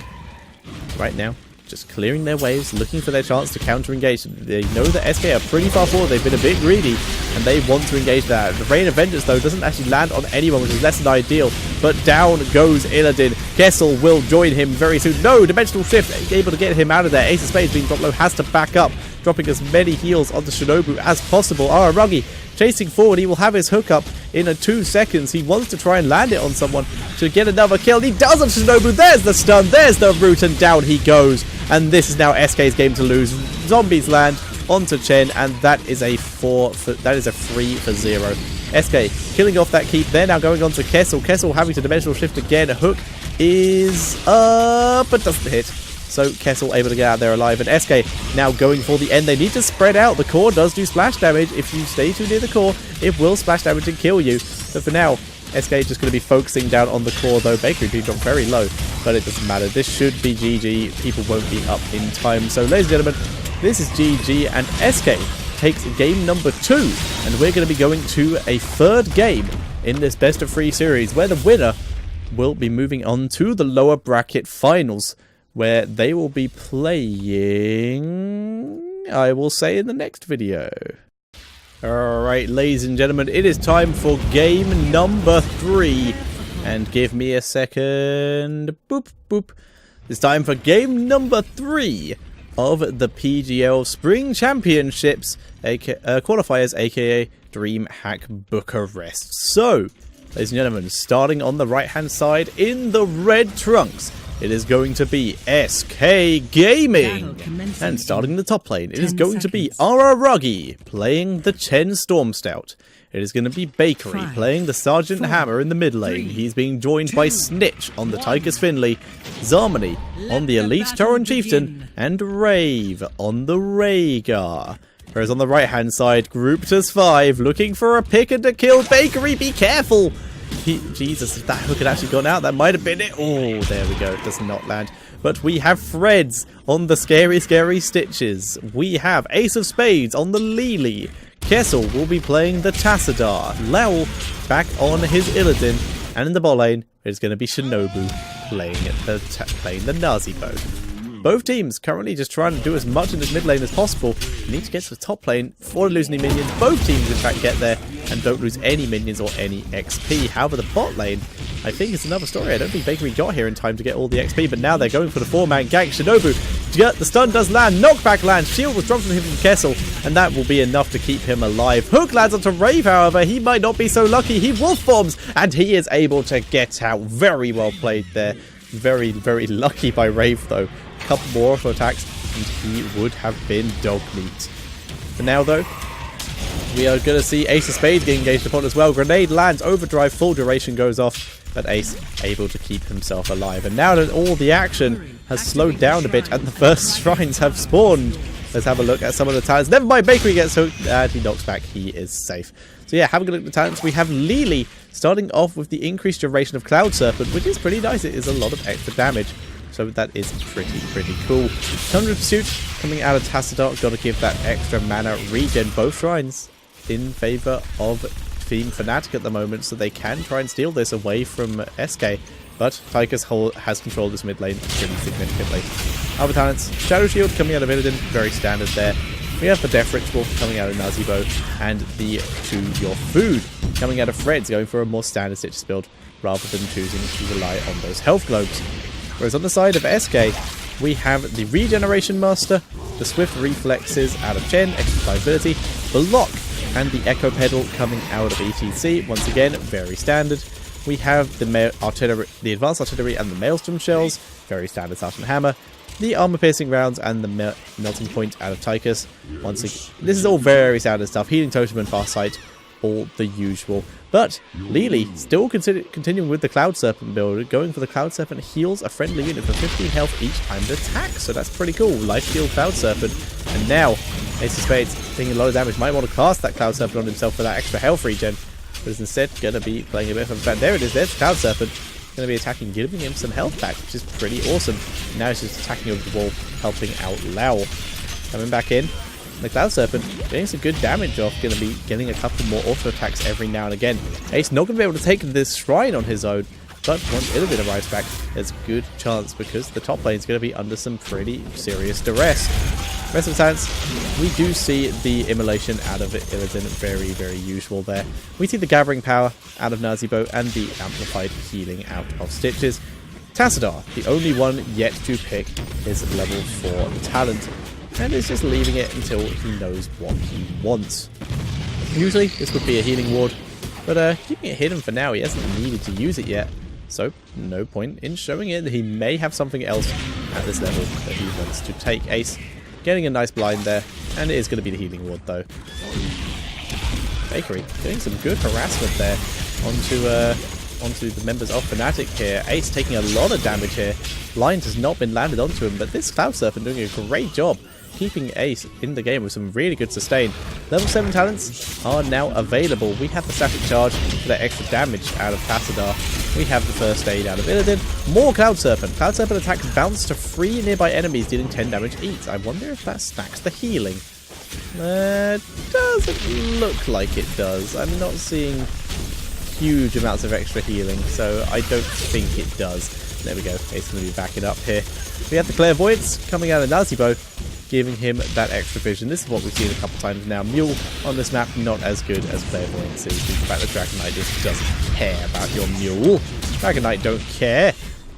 right now, just clearing their waves, looking for their chance to counter-engage. They know that SK are pretty far forward. They've been a bit greedy, and they want to engage that. The Rain of Vengeance, though, doesn't actually land on anyone, which is less than ideal. But down goes Illidan. Kessel will join him very soon. No, Dimensional Shift, able to get him out of there. Ace of Spades being dropped low, has to back up, dropping as many heals onto Shinobu as possible. Araragi chasing forward. He will have his hook up in 2 seconds. He wants to try and land it on someone to get another kill. He does on Shinobu. There's the stun. There's the root, and down he goes. And this is now SK's game to lose. Zombies land onto Chen, and that is a 3 for 0. SK killing off that keep. They're now going on to Kessel. Kessel having to dimensional shift again. Hook is up, but doesn't hit. So Kessel able to get out there alive, and SK now going for the end. They need to spread out. The core does do splash damage. If you stay too near the core, it will splash damage and kill you. But for now, SK is just going to be focusing down on the core, though. Bakery being dropped very low, but it doesn't matter. This should be GG. People won't be up in time. So, ladies and gentlemen, this is GG, and SK takes game number 2, and we're going to be going to a 3rd game in this best of 3 series, where the winner will be moving on to the lower bracket finals, where they will be playing, I will say in the next video. Alright, ladies and gentlemen, it is time for game number 3. And give me a second. Boop, boop. It's time for game number 3 of the PGL Spring Championships, Qualifiers, aka DreamHack Bucharest. So, ladies and gentlemen, starting on the right-hand side in the red trunks, it is going to be SK Gaming. And starting in the top lane, it is going to be Araragi playing the Chen Storm Stout. It is going to be Bakery playing the Sergeant Hammer in the mid lane. He's being joined by Snitch on the Tychus Finley, Zarmony on the Elite Tauren Chieftain, and Rave on the Rhaegar. Whereas on the right hand side, grouped as 5, looking for a pick and a kill. Bakery, be careful! Jesus, if that hook had actually gone out, that might have been it. Oh, there we go. It does not land. But we have Freds on the Scary Stitches. We have Ace of Spades on the Lily. Kessel will be playing the Tassadar. Lowell back on his Illidan. And in the bot lane, it's going to be Shinobu playing the Nazi bow. Both teams currently just trying to do as much in this mid lane as possible. You need to get to the top lane before losing any minions. Both teams, in fact, get there and don't lose any minions or any XP. However, the bot lane, I think, is another story. I don't think Bakery got here in time to get all the XP, but now they're going for the 4-man gank. Shinobu, the stun does land. Knockback lands. Shield was dropped from him from Kessel, and that will be enough to keep him alive. Hook lands onto Rave, however. He might not be so lucky. He wolf forms, and he is able to get out. Very well played there. Very, very lucky by Rave, though. Couple more auto attacks and he would have been dog meat. For now, though, we are going to see Ace of Spades get engaged upon as well. Grenade lands, overdrive, full duration goes off, but Ace able to keep himself alive. And now that all the action has slowed down a bit and the first shrines have spawned, let's have a look at some of the talents. Never mind, Bakery gets hooked and he knocks back. He is safe. So yeah, having a look at the talents, we have Lily starting off with the increased duration of Cloud Serpent, which is pretty nice. It is a lot of extra damage. So that is pretty cool. Tundra Pursuit coming out of Tassadar. Got to give that extra mana regen. Both shrines in favor of Team Fnatic at the moment, so they can try and steal this away from SK. but Tychus has controlled this mid lane pretty significantly. Other talents, Shadow Shield coming out of Illidan, very standard there. We have the Death Ritual coming out of Nazeebo, and the To Your Food coming out of Freds, going for a more standard Stitches build, rather than choosing to rely on those health globes. Whereas on the side of SK, we have the Regeneration Master, the Swift Reflexes out of Chen, extra viability, the Lock, and the Echo Pedal coming out of ETC. Once again, very standard. We have the Advanced Artillery and the Maelstrom Shells, very standard Sergeant Hammer. The Armor Piercing Rounds and the Melting Point out of Tychus. Once again, this is all very standard stuff. Healing Totem and Fast Sight, all the usual. But Lily still continuing with the Cloud Serpent build, going for the Cloud Serpent heals a friendly unit for 15 health each time it attacks, so that's pretty cool. Life Steal Cloud Serpent, and now Ace of Spades taking a lot of damage. Might want to cast that Cloud Serpent on himself for that extra health regen, but is instead going to be playing a bit of a... There it is, there's Cloud Serpent. Going to be attacking, giving him some health back, which is pretty awesome. Now he's just attacking over the wall, helping out Lao. Coming back in. The Cloud Serpent getting some good damage off, going to be getting a couple more auto attacks every now and again. Ace not going to be able to take this shrine on his own, but once Illidan arrives back, there's a good chance because the top lane is going to be under some pretty serious duress. Rest of the talents, we do see the Immolation out of Illidan, very usual there. We see the Gathering Power out of Nazeebo and the Amplified Healing out of Stitches. Tassadar, the only one yet to pick his level 4 talent, and is just leaving it until he knows what he wants. Usually this would be a Healing Ward, but keeping it hidden for now. He hasn't needed to use it yet, so no point in showing it. He may have something else at this level that he wants to take. Ace getting a nice blind there, and it is going to be the Healing Ward though. Bakery getting some good harassment there onto the members of Fnatic here. Ace taking a lot of damage here. Blind has not been landed onto him, but this Cloud Serpent doing a great job keeping Ace in the game with some really good sustain. Level 7 talents are now available. We have the Static Charge for that extra damage out of Tassadar. We have the First Aid out of Illidan. More Cloud Serpent. Cloud Serpent attacks bounce to 3 nearby enemies, dealing 10 damage each. I wonder if that stacks the healing. Doesn't look like it does. I'm not seeing huge amounts of extra healing, so I don't think it does. There we go. Ace is going to be backing up here. We have the Clairvoyance coming out of Nazeebo, giving him that extra vision. This is what we've seen a couple times now. Mule on this map, not as good as Clairvoyance is. In fact, the Dragon Knight just doesn't care about your Mule. Dragon Knight don't care.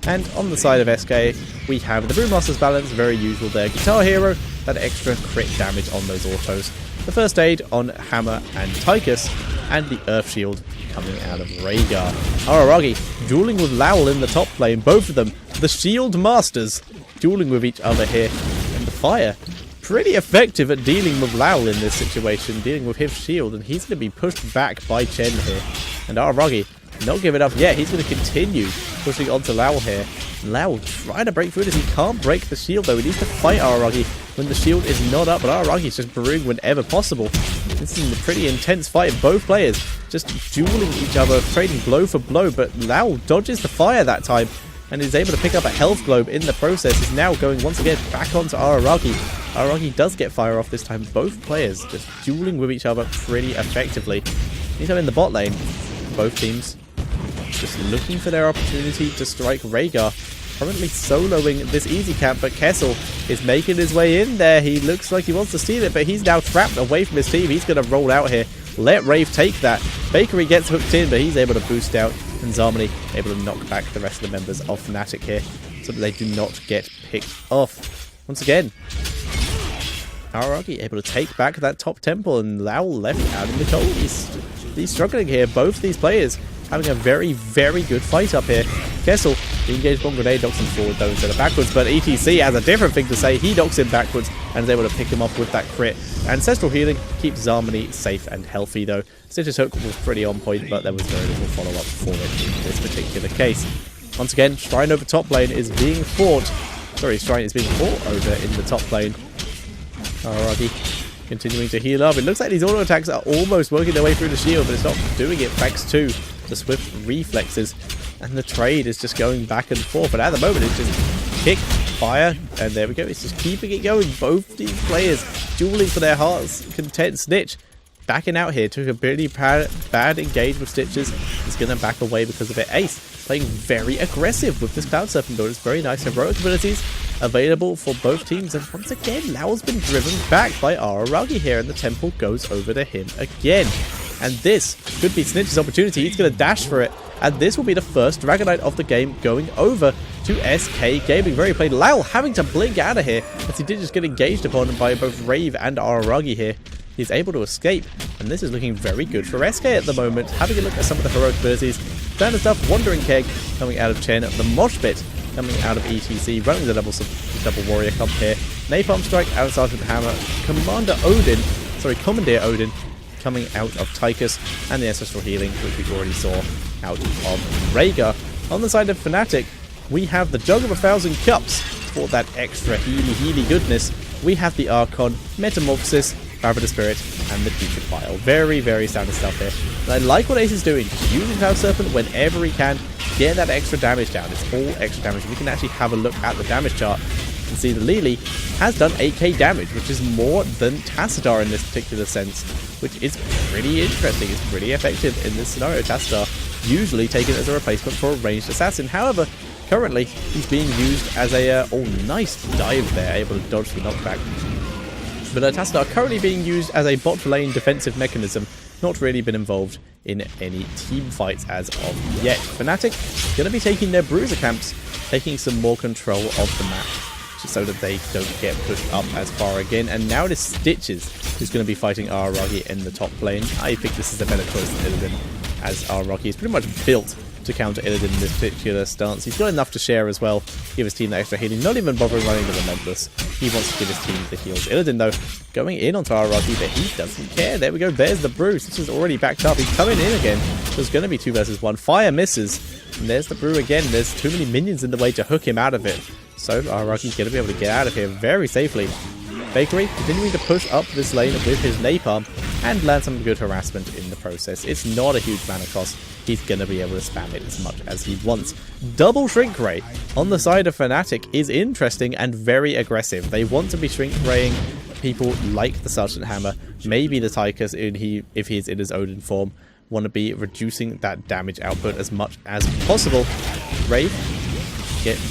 And on the side of SK, we have the Brewmaster's Balance, very usual there. Guitar Hero, that extra crit damage on those autos. The First Aid on Hammer and Tychus, and the Earth Shield coming out of Rhaegar. Araragi dueling with Lowell in the top lane, both of them, the Shield Masters, dueling with each other here. And the Fire, pretty effective at dealing with Lowell in this situation, dealing with his shield, and he's going to be pushed back by Chen here. And Araragi not giving up yet, he's going to continue pushing onto Lowell here. Lowell trying to break through this, he can't break the shield though, he needs to fight Araragi when the shield is not up, but Araragi is just brewing whenever possible. This is a pretty intense fight, both players just dueling each other, trading blow for blow, but Lowell dodges the fire that time and is able to pick up a health globe in the process. Is now going once again back onto Araragi. Araragi does get fire off this time, both players just dueling with each other pretty effectively. Meantime in the bot lane, both teams just looking for their opportunity to strike Rhaegar. Currently soloing this easy camp, but Kessel is making his way in there. He looks like he wants to steal it, but he's now trapped away from his team. He's going to roll out here. Let Rave take that. Bakery gets hooked in, but he's able to boost out, and Zarmony able to knock back the rest of the members of Fnatic here, so that they do not get picked off. Once again, Araragi able to take back that top temple, and Lowell left out in the cold. He's struggling here. Both these players having a very good fight up here. Kessel, the engaged bomb grenade knocks him forward though instead of backwards, but ETC has a different thing to say. He knocks him backwards and is able to pick him off with that crit. Ancestral Healing keeps Zarmony safe and healthy though. Stitch's hook was pretty on point, but there was very little follow-up for it in this particular case. Once again, Shrine over top lane is being fought. Sorry, Shrine is being fought over in the top lane. Araragi continuing to heal up. It looks like these auto attacks are almost working their way through the shield, but it's not doing it thanks to the Swift Reflexes. And the trade is just going back and forth. But at the moment, it's just kick, fire, and there we go. It's just keeping it going. Both these players dueling for their heart's content. Snitch backing out here. Took a pretty bad engage with Stitches. He's going to back away because of it. Ace playing very aggressive with this Cloud Serpent build. It's very nice. Heroic abilities available for both teams. And once again, Lau's been driven back by Araragi here, and the Temple goes over to him again. And this could be Snitch's opportunity. He's going to dash for it. And this will be the first Dragonite of the game going over to SK Gaming. Very played. Lau having to blink out of here, as he did just get engaged upon by both Rave and Araragi here. He's able to escape, and this is looking very good for SK at the moment. Having a look at some of the heroic abilities. Standard stuff, Wandering Keg coming out of Chen. The Mosh Pit coming out of ETC. Running the double Warrior comp here. Napalm Strike out of Sergeant Hammer. Commandeer Odin coming out of Tychus. And the Ancestral Healing, which we already saw out of Rhaegar. On the side of Fnatic, we have the Jug of 1,000 Cups for that extra healy goodness. We have the Archon, Metamorphosis, Power of the Spirit, and the Teacher Pile. Very, very standard stuff here. And I like what Ace is doing. Using Cloud Serpent whenever he can, get that extra damage down. It's all extra damage. We can actually have a look at the damage chart and see that Lily has done 8k damage, which is more than Tassadar in this particular sense, which is pretty interesting. It's pretty effective in this scenario. Tassadar usually taken as a replacement for a ranged assassin. However, currently he's being used as a nice dive there, able to dodge the knockback. But Tassadar currently being used as a bot lane defensive mechanism, not really been involved in any team fights as of yet. Fnatic going to be taking their bruiser camps, taking some more control of the map, just so that they don't get pushed up as far again. And now it is Stitches who's going to be fighting Araragi in the top lane. I think this is a better choice than Illidan, as Araragi is pretty much built to counter Illidan in this particular stance. He's got enough to share as well, give his team that extra healing, not even bothering running the Relentless. He wants to give his team the heals. Illidan, though, going in onto Araragi, but he doesn't care. There we go, there's the brew. This is already backed up. He's coming in again. There's going to be 2 versus 1. Fire misses, and there's the brew again. There's too many minions in the way to hook him out of it. So Araragi's going to be able to get out of here very safely. Bakery continuing to push up this lane with his napalm and land some good harassment in the process. It's not a huge mana cost. He's going to be able to spam it as much as he wants. Double Shrink Ray on the side of Fnatic is interesting and very aggressive. They want to be Shrink Raying people like the Sergeant Hammer, maybe the Tychus if he's in his Odin form. Want to be reducing that damage output as much as possible. Rave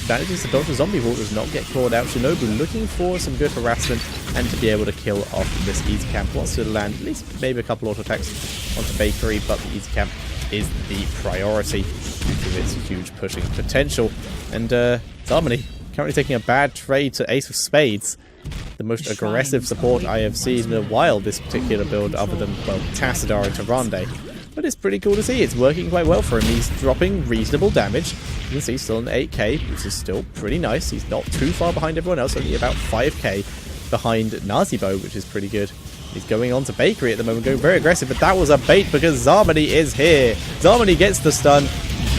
manages to dodge the zombie wall, does not get clawed out. Shinobu looking for some good harassment and to be able to kill off this easy camp. Wants to land at least maybe a couple auto attacks onto Bakery, but the easy camp is the priority due to its huge pushing potential. And Zarmony currently taking a bad trade to Ace of Spades, the most aggressive support I have seen in a while this particular build, other than, well, Tassadar and Tyrande. But it's pretty cool to see. It's working quite well for him. He's dropping reasonable damage. You can see still an 8k, which is still pretty nice. He's not too far behind everyone else, only about 5k behind Nazibo, which is pretty good. He's going on to Bakery at the moment, going very aggressive, but that was a bait because Zarmony is here. Zarmony gets the stun.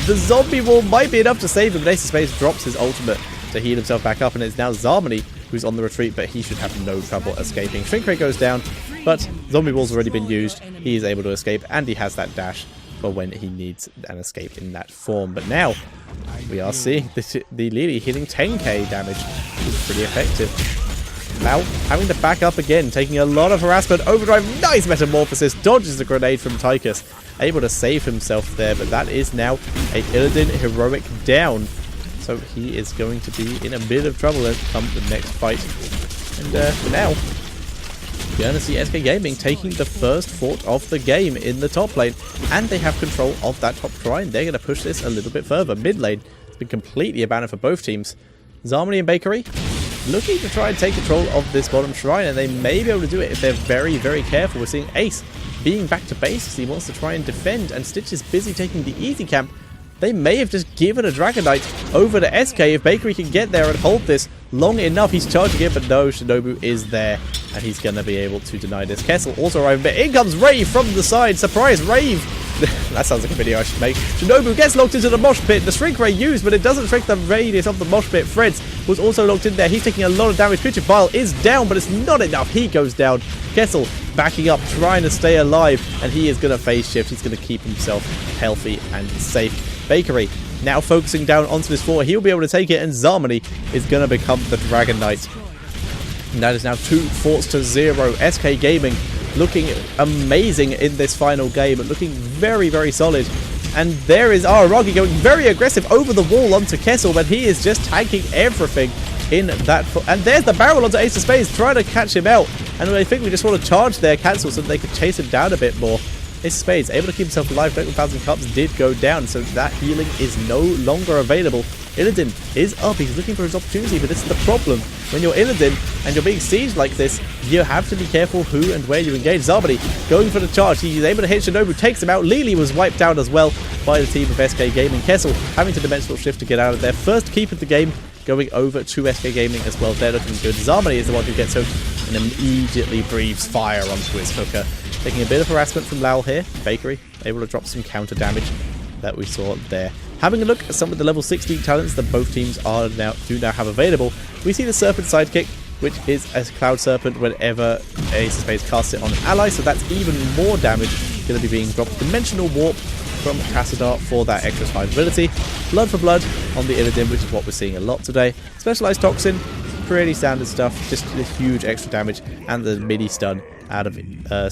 The zombie wall might be enough to save him, but Ace of Spades drops his ultimate to heal himself back up, and it's now Zarmony who's on the retreat, but he should have no trouble escaping. Shrink Ray goes down, but Zombie Wall's already been used. He is able to escape, and he has that dash for when he needs an escape in that form. But now, we are seeing the Lily hitting 10k damage, which is pretty effective. Now, having to back up again, taking a lot of harassment. Overdrive, nice Metamorphosis, dodges the grenade from Tychus. Able to save himself there, but that is now a Illidan heroic down. So he is going to be in a bit of trouble come the next fight. And for now, we're going to see SK Gaming taking the first fort of the game in the top lane. And they have control of that top shrine. They're going to push this a little bit further. Mid lane has been completely abandoned for both teams. Zarmony and Bakery looking to try and take control of this bottom shrine. And they may be able to do it if they're very, very careful. We're seeing Ace being back to base because he wants to try and defend. And Stitch is busy taking the easy camp. They may have just given a Dragonite over to SK if Bakery can get there and hold this long enough. He's charging it, but no, Shinobu is there, and he's going to be able to deny this. Kessel also arriving, but in comes Rave from the side. Surprise, Rave! That sounds like a video I should make. Shinobu gets locked into the mosh pit. The Shrink Ray used, but it doesn't shrink the radius of the mosh pit. Freds was also locked in there. He's taking a lot of damage. Pitcher File is down, but it's not enough. He goes down. Kessel backing up, trying to stay alive, and he is going to phase shift. He's going to keep himself healthy and safe. Bakery now focusing down onto this floor. He'll be able to take it, and Zarmony is going to become the Dragon Knight. And that is now 2 forts to 0. SK Gaming looking amazing in this final game, looking very, very solid. And there is Araragi going very aggressive over the wall onto Kessel, but he is just tanking everything in that. And there's the barrel onto Ace of Spades, trying to catch him out. And I think we just want to charge their cancel so that they could chase him down a bit more. Ace of Spades able to keep himself alive. 1,000 Cups did go down, so that healing is no longer available. Illidan is up. He's looking for his opportunity, but this is the problem. When you're Illidan and you're being sieged like this, you have to be careful who and where you engage. Zabadi going for the charge. He's able to hit Shinobu, takes him out. Lili was wiped out as well by the team of SK Gaming. Kessel having to dimensional shift to get out of there. First keep of the game going over to SK Gaming as well. They're looking good. Zamani is the one who gets hooked and immediately breathes fire onto his hooker. Taking a bit of harassment from Lal here. Bakery able to drop some counter damage that we saw there. Having a look at some of the level 16 talents that both teams do now have available, we see the Serpent sidekick, which is a Cloud Serpent whenever Ace of Spades casts it on an ally, so that's even more damage going to be being dropped. Dimensional Warp from Kassadar for that extra survivability. Blood for Blood on the Illidan, which is what we're seeing a lot today. Specialized Toxin, pretty standard stuff, just a huge extra damage, and the mini stun out of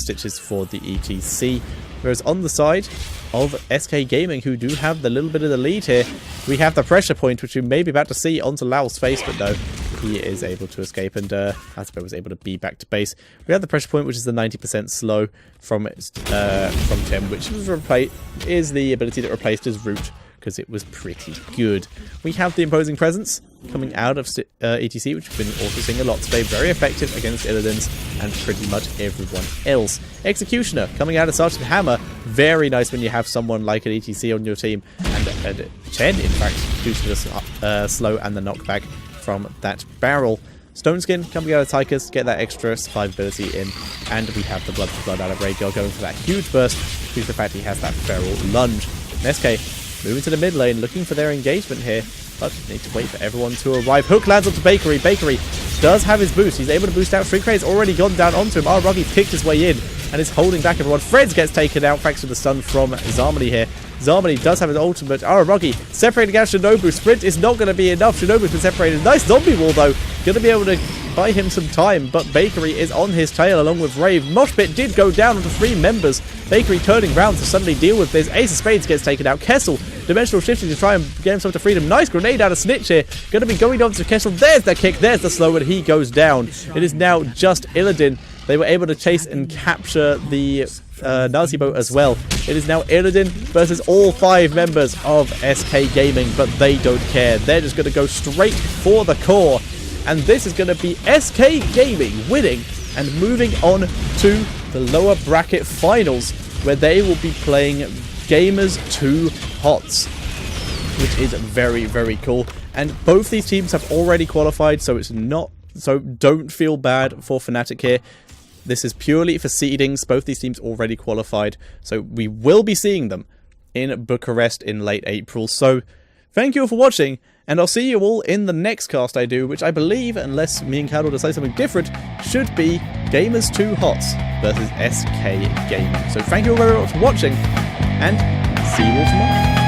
Stitches for the ETC. Whereas on the side of SK Gaming, who do have the little bit of the lead here, we have the pressure point, which we may be about to see onto Lal's face, but no, he is able to escape, and Hasbro was able to be back to base. We have the pressure point, which is the 90% slow from Tim, which is the ability that replaced his root, because it was pretty good. We have the Imposing Presence coming out of ETC, which we've been also seeing a lot today. Very effective against Illidans and pretty much everyone else. Executioner coming out of Sergeant Hammer. Very nice when you have someone like an ETC on your team. And Chen, in fact, due to the slow and the knockback from that barrel. Stoneskin coming out of Tychus, get that extra survivability in. And we have the Blood for Blood out of Rhaegar going for that huge burst due to the fact he has that feral lunge. And SK moving to the mid lane, looking for their engagement here, but need to wait for everyone to arrive. Hook lands onto Bakery. Bakery does have his boost. He's able to boost out. Street Crane's already gone down onto him. Araragi picked his way in and is holding back everyone. Freds gets taken out thanks to the stun from Zarmany here. Zarmany does have his ultimate. Araragi separating out Shinobu. Sprint is not going to be enough. Shinobu's been separated. Nice zombie wall though. Going to be able to buy him some time, but Bakery is on his tail along with Rave. Moshpit did go down onto 3 members. Bakery turning round to suddenly deal with this. Ace of Spades gets taken out. Kessel dimensional shifting to try and get himself to freedom. Nice grenade out of Snitch here. Going to be going on to Kessel. There's the kick. There's the slow, and he goes down. It is now just Illidan. They were able to chase and capture the Nazi boat as well. It is now Illidan versus all 5 members of SK Gaming, but they don't care. They're just going to go straight for the core. And this is going to be SK Gaming winning and moving on to the lower bracket finals, where they will be playing Gamers 2 Hots, which is very, very cool. And both these teams have already qualified, so it's not, so don't feel bad for Fnatic here. This is purely for seedings. Both these teams already qualified, so we will be seeing them in Bucharest in late April. So thank you all for watching, and I'll see you all in the next cast I do, which I believe, unless me and Cadel decide something different, should be Gamers 2 Hots versus SK Gaming. So thank you all very much for watching, and see you all tomorrow.